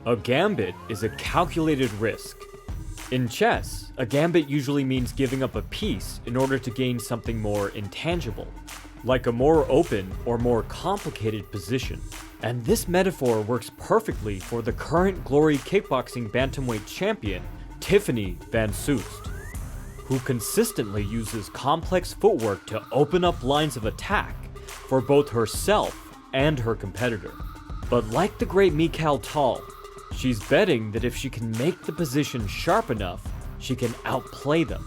A gambit is a calculated risk. In chess, a gambit usually means giving up a piece in order to gain something more intangible, like a more open or more complicated position. And this metaphor works perfectly for the current Glory Kickboxing Bantamweight champion, Tiffany Van Soest, who consistently uses complex footwork to open up lines of attack for both herself and her competitor. But like the great Mikhail Tal, she's betting that if she can make the position sharp enough, she can outplay them.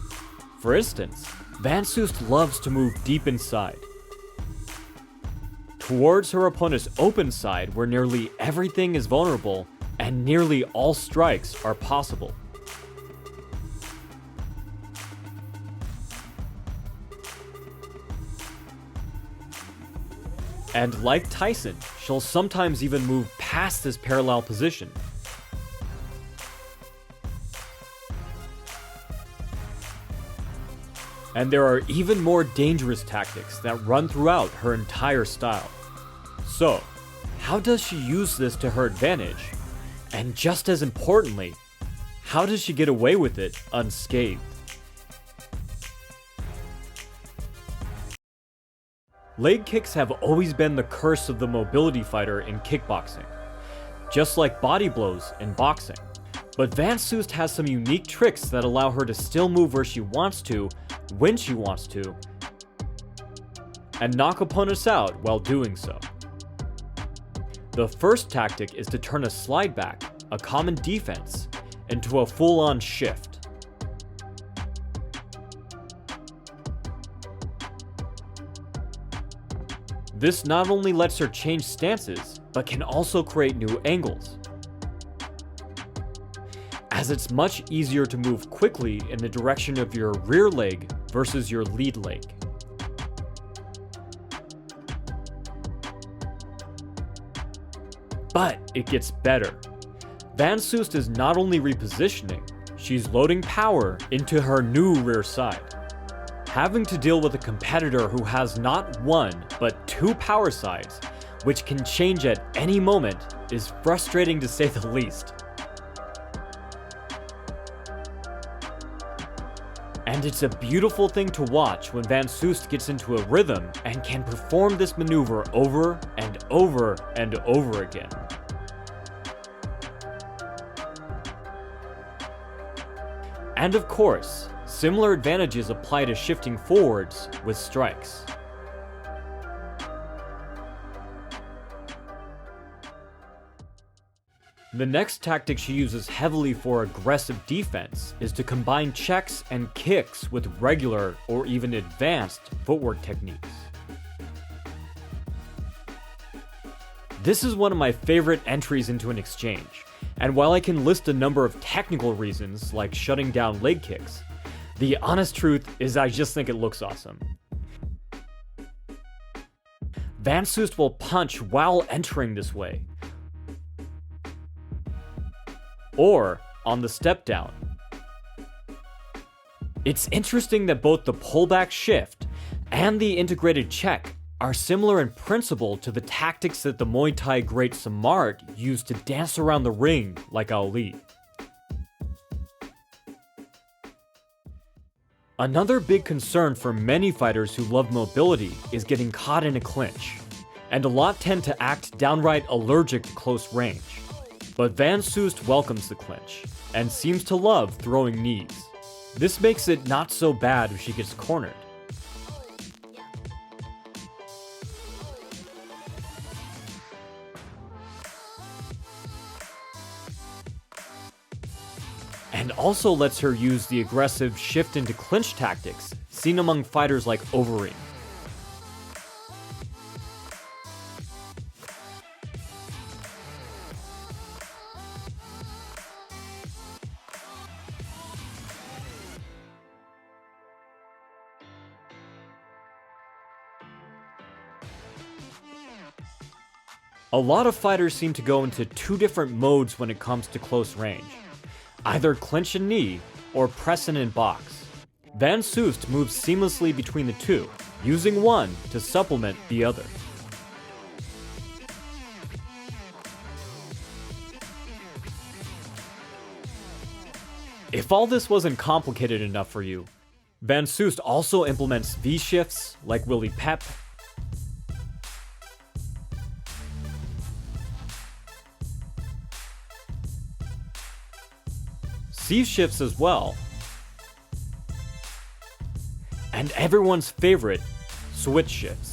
For instance, Van Soest loves to move deep inside, towards her opponent's open side where nearly everything is vulnerable and nearly all strikes are possible. And like Tyson, she'll sometimes even move past this parallel position. And there are even more dangerous tactics that run throughout her entire style. So, how does she use this to her advantage? And just as importantly, how does she get away with it unscathed? Leg kicks have always been the curse of the mobility fighter in kickboxing, just like body blows in boxing. But Van Soest has some unique tricks that allow her to still move where she wants to, when she wants to, and knock opponents out while doing so. The first tactic is to turn a slide back, a common defense, into a full-on shift. This not only lets her change stances, but can also create new angles, as it's much easier to move quickly in the direction of your rear leg versus your lead leg. But it gets better. Van Soest is not only repositioning, she's loading power into her new rear side. Having to deal with a competitor who has not one, but two power sides, which can change at any moment, is frustrating to say the least. And it's a beautiful thing to watch when Van Soest gets into a rhythm and can perform this maneuver over and over and over again. And of course, similar advantages apply to shifting forwards with strikes. The next tactic she uses heavily for aggressive defense is to combine checks and kicks with regular or even advanced footwork techniques. This is one of my favorite entries into an exchange, and while I can list a number of technical reasons like shutting down leg kicks, the honest truth is I just think it looks awesome. Van Soest will punch while entering this way, or on the step down. It's interesting that both the pullback shift and the integrated check are similar in principle to the tactics that the Muay Thai great Samart used to dance around the ring like Ali. Another big concern for many fighters who love mobility is getting caught in a clinch, and a lot tend to act downright allergic to close range. But Van Soest welcomes the clinch, and seems to love throwing knees. This makes it not so bad if she gets cornered. And also lets her use the aggressive shift into clinch tactics seen among fighters like Overeem. A lot of fighters seem to go into two different modes when it comes to close range. Either clinch and knee, or press in and box. Van Soest moves seamlessly between the two, using one to supplement the other. If all this wasn't complicated enough for you, Van Soest also implements V-shifts like Willie Pep, C-shifts as well, and everyone's favorite, switch shifts.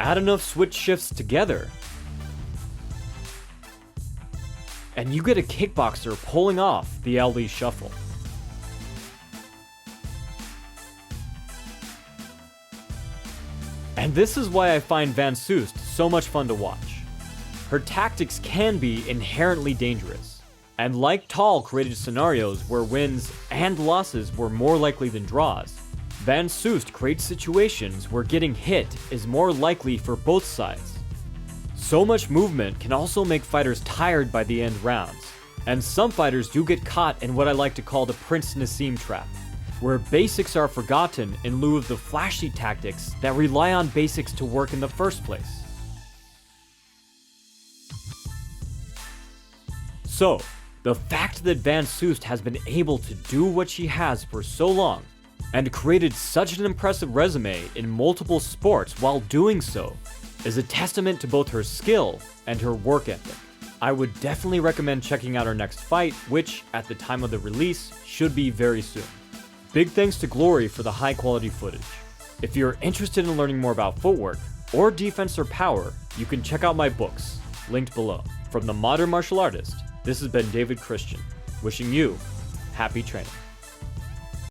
Add enough switch shifts together, and you get a kickboxer pulling off the Ali shuffle. And this is why I find Van Soest so much fun to watch. Her tactics can be inherently dangerous, and like Tal created scenarios where wins and losses were more likely than draws, Van Soest creates situations where getting hit is more likely for both sides. So much movement can also make fighters tired by the end rounds, and some fighters do get caught in what I like to call the Prince Nassim trap, where basics are forgotten in lieu of the flashy tactics that rely on basics to work in the first place. So, the fact that Van Soest has been able to do what she has for so long, and created such an impressive resume in multiple sports while doing so, is a testament to both her skill and her work ethic. I would definitely recommend checking out her next fight, which, at the time of the release, should be very soon. Big thanks to Glory for the high quality footage. If you're interested in learning more about footwork, or defense or power, you can check out my books, linked below. From the Modern Martial Artist, this has been David Christian, wishing you happy training.